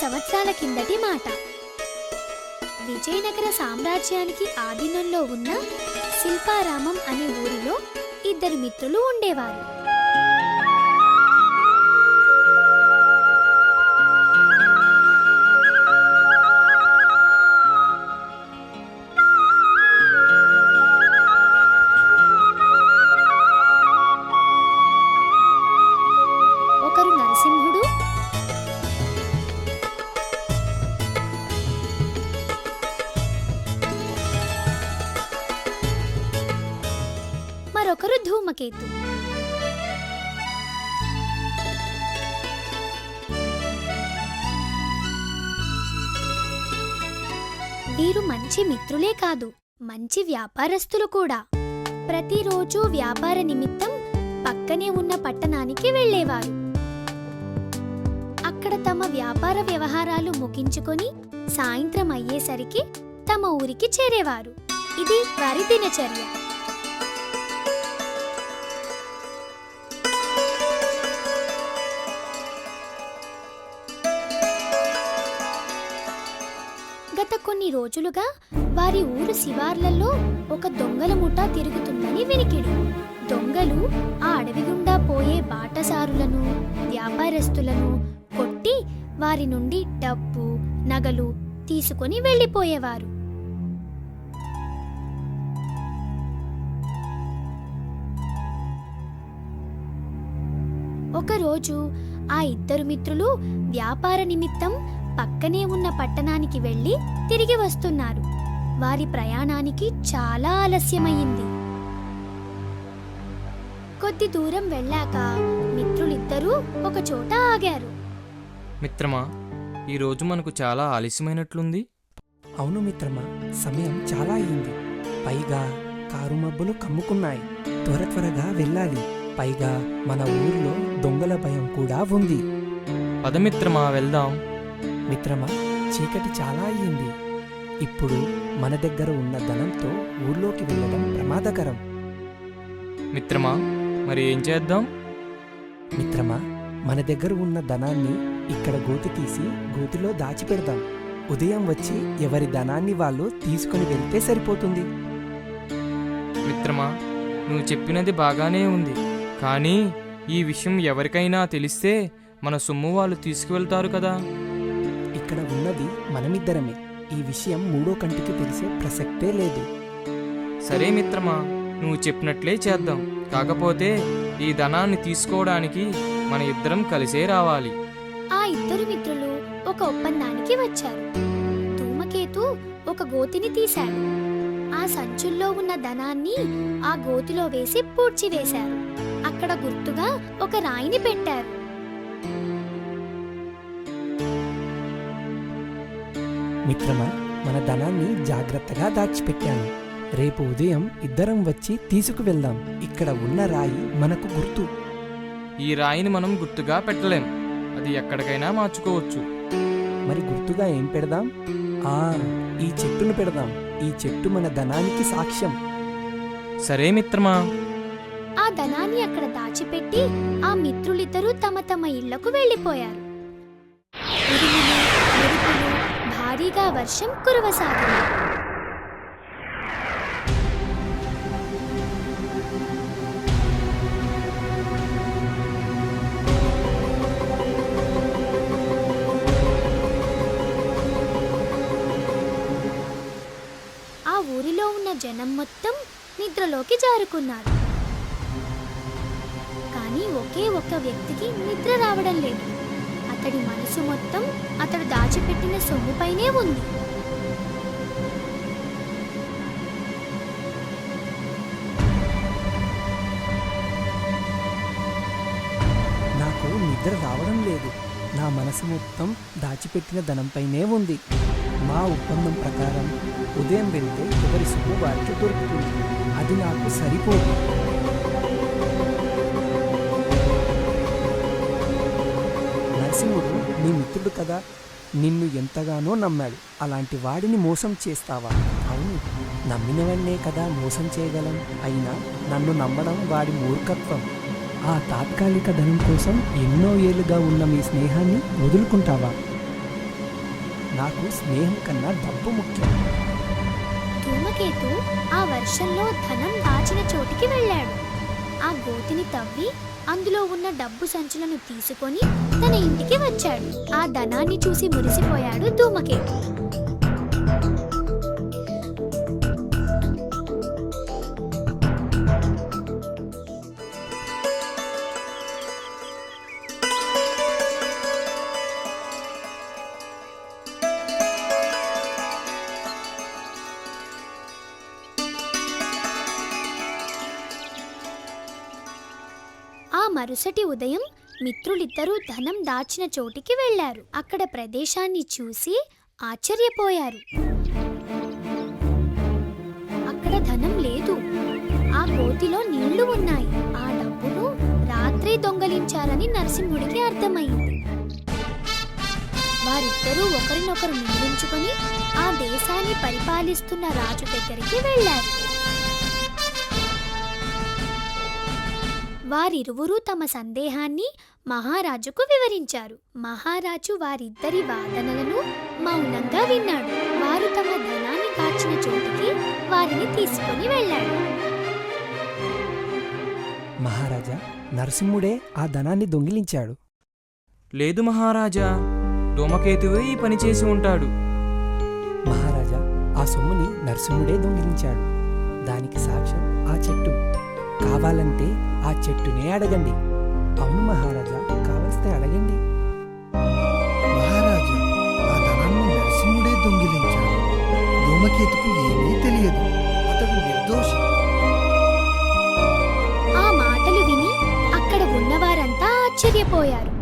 సంవత్సరాల కిందటి మాట. విజయనగర సామ్రాజ్యానికి ఆధీనంలో ఉన్న శిల్పారామం అనే ఊరిలో ఇద్దరు మిత్రులు ఉండేవారు. ఒకరు నరసింహుడు, మరొకరు ధూమకేతు. వీరు మంచి మిత్రులే కాదు, మంచి వ్యాపారస్తులు కూడా. ప్రతిరోజు వ్యాపార నిమిత్తం పక్కనే ఉన్న పట్టణానికి వెళ్ళేవారు. అక్కడ తమ వ్యాపార వ్యవహారాలు ముగించుకొని సాయంత్రం అయ్యేసరికి తమ ఊరికి చేరేవారు. ఇది వారి దినచర్య. గత కొన్ని రోజులుగా వారి ఊరు శివార్లలో ఒక దొంగల ముఠా తిరుగుతుందని వినికిడి. దొంగలు ఆ అడవి గుండా పోయే బాటసారులను, వ్యాపారస్తులను కొట్టి వారి నుండి డబ్బు, నగలు తీసుకొని వెళ్ళిపోయేవారు. ఒకరోజు ఆ ఇద్దరు మిత్రులు వ్యాపార నిమిత్తం పక్కనే ఉన్న పట్టణానికి వెళ్ళి తిరిగి వస్తున్నారు. వారి ప్రయాణానికి చాలా ఆలస్యమయ్యింది. కొద్ది దూరం వెళ్ళాక మిత్రులిద్దరూ ఒక చోట ఆగారు. మిత్రమా, ఈరోజు మనకు చాలా ఆలస్యమైనట్లుంది. అవును మిత్రమా, సమయం చాలా అయింది. పైగా కారు మబ్బులు కమ్ముకున్నాయి. త్వరగా వెళ్ళాలి. పైగా మన ఊరిలో దొంగల భయం కూడా ఉంది. పదమిత్రమా, వెళ్దాం. మిత్రమా, చీకటి చాలా అయ్యింది. ఇప్పుడు మన దగ్గర ఉన్న ధనంతో ఊర్లోకి వెళ్ళడం ప్రమాదకరం. మిత్రమా, మరి ఏం చేద్దాం? మిత్రమా, మన దగ్గర ఉన్న ధనాన్ని ఇక్కడ గోతి తీసి గోతిలో దాచిపెడదాం. ఉదయం వచ్చి ఎవరి ధనాన్ని వాళ్ళు తీసుకుని వెళ్తే సరిపోతుంది. మిత్రమా, నువ్వు చెప్పినది బాగానే ఉంది. కానీ ఈ విషయం ఎవరికైనా తెలిస్తే మన సొమ్ము వాళ్ళు తీసుకువెళ్తారు కదా. ఇక్కడ ఉన్నది మనమిద్దరమే. ఈ విషయం మూడో కంటికి తెలిసే ప్రసక్తే లేదు. సరే మిత్రమా, నువ్వు చెప్పినట్లే చేద్దాం. కాకపోతే ఈ ధనాన్ని తీసుకోవడానికి మన ఇద్దరం కలిసే రావాలి. ఆ ఇద్దరు మిత్రులు ఒక ఒప్పందానికి వచ్చారు. ధూమకేతు ఒక గోతిని తీశాడు. ఆ సంచుల్లో ఉన్న ధనాన్ని ఆ గోతిలో వేసి పూడ్చివేశారు. అక్కడ గుర్తుగా ఒక రాయిని పెట్టారు. మిత్రమా, మన ధనాన్ని జాగ్రత్తగా దాచిపెట్టాను. రేపు ఉదయం ఇద్దరం వచ్చి తీసుకువెళ్దాం. ఇక్కడ ఉన్న రాయి మనకు గుర్తు. ఈ రాయిని మనం గుర్తుగా పెట్టలేం. అది ఎక్కడికైనా మార్చుకోవచ్చు. మరి గుర్తుగా ఏం పెడదాం? ఈ చెట్టును పెడదాం. ఈ చెట్టు మన ధనానికి సాక్ష్యం. సరే మిత్రమా. ఆ ధనాన్ని అక్కడ దాచిపెట్టి ఆ మిత్రులిద్దరూ తమ తమ ఇళ్లకు వెళ్ళిపోయారు. ఉరుములు, మెరుపులు, భారీగా వర్షం కురవసాగింది. ఆ ఊరిలో ఉన్న జనం మొత్తం నిద్రలోకి జారుకున్నారు. కానీ ఒకే ఒక్క వ్యక్తికి నిద్ర రావడం లేదు. అతడి మనసు మొత్తం అతడు దాచిపెట్టిన సొమ్ముపైనే ఉంది. నాకు నిద్ర రావడం లేదు. నా మనసు మొత్తం దాచిపెట్టిన ధనంపైనే ఉంది. మా ఒప్పందం ప్రకారం ఉదయం వెళ్తే ఎవరి సొమ్ము వారికి దొరుకుతుంది. అది నాకు సరిపోదు. నరసింహుడు నీ మిత్రుడు కదా, నిన్ను ఎంతగానో నమ్మాడు. అలాంటి వాడిని మోసం చేస్తావా? అవును, నమ్మినవన్నే కదా మోసం చేయగలం. అయినా నన్ను నమ్మడం వాడి మూర్ఖత్వం. ఆ తాత్కాలిక ధనం కోసం ఎన్నో ఏళ్లుగా ఉన్న మీ స్నేహాన్ని వదులుకుంటావా? నాకు స్నేహం కన్నా డబ్బు ముఖ్యం. ధూమకేతు ఆ వర్షంలో ధనం దాచిన చోటికి వెళ్ళాడు. ఆ గోతిని తవ్వి అందులో ఉన్న డబ్బు సంచులను తీసుకొని తన ఇంటికి వచ్చాడు. ఆ ధనాన్ని చూసి మురిసిపోయాడు ధూమకేతు. ఆ మరుసటి ఉదయం మిత్రులిద్దరూ ధనం దాచిన చోటికి వెళ్లారు. అక్కడ ప్రదేశాన్ని చూసి ఆశ్చర్యపోయారు. అక్కడ ధనం లేదు. ఆ గోతిలో నీళ్లు ఉన్నాయి. ఆ డబ్బును రాత్రే దొంగలించారని నరసింహుడికి అర్థమైంది. వారిద్దరూ ఒకరినొకరు నిందించుకొని ఆ దేశాన్ని పరిపాలిస్తున్న రాజు దగ్గరికి వెళ్లారు. వారిరువురూ తమ సందేహాన్ని మహారాజుకు వివరించారు. మహారాజు వారిద్దరి వాదనలను మౌనంగా విన్నాడు. వారు తమ ధనాన్ని దాచిన చోటికి వారిని తీసుకొని వెళ్ళాడు. మహారాజా, నరసింహుడే ఆ ధనాన్ని దొంగిలించాడు. లేదు మహారాజా, ధూమకేతువే ఈ పని చేసి ఉంటాడు. మహారాజా, ఆ సొమ్ముని నరసింహుడే దొంగిలించాడు. దానికి సాక్ష్యం ఆ చెట్టు. కావాలంటే ఆ చెట్టునే అడగండి. అవును మహారాజా, కావలిస్తే అడగండి. మహారాజా, ఆ ధనాన్ని నరసింహుడే దొంగిలించాడు. ధూమకేతుకు ఏమీ తెలియదు. అతడు నిర్దోషి. ఆ మాటలు విని అక్కడ ఉన్నవారంతా ఆశ్చర్యపోయారు.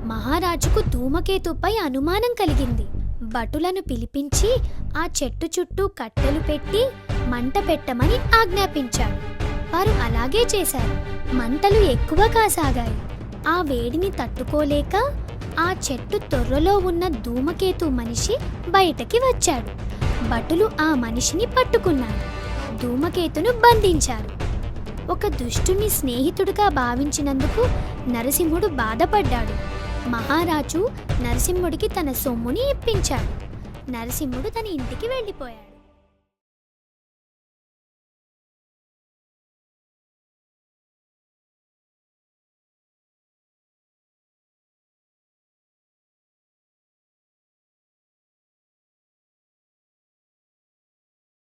మహారాజుకు ధూమకేతుపై అనుమానం కలిగింది. భటులను పిలిపించి ఆ చెట్టు చుట్టూ కట్టెలు పెట్టి మంట పెట్టమని ఆజ్ఞాపించాడు. వారు అలాగే చేశారు. మంటలు ఎక్కువ కాసాగాయి. ఆ వేడిని తట్టుకోలేక ఆ చెట్టు తొర్రలో ఉన్న ధూమకేతు మనిషి బయటకి వచ్చాడు. భటులు ఆ మనిషిని పట్టుకున్నారు. ధూమకేతును బంధించారు. ఒక దుష్టుని స్నేహితుడిగా భావించినందుకు నరసింహుడు బాధపడ్డాడు. మహారాజు నరసింహుడికి తన సొమ్ముని ఇప్పించాడు. నరసింహుడు తన ఇంటికి వెళ్ళిపోయాడు.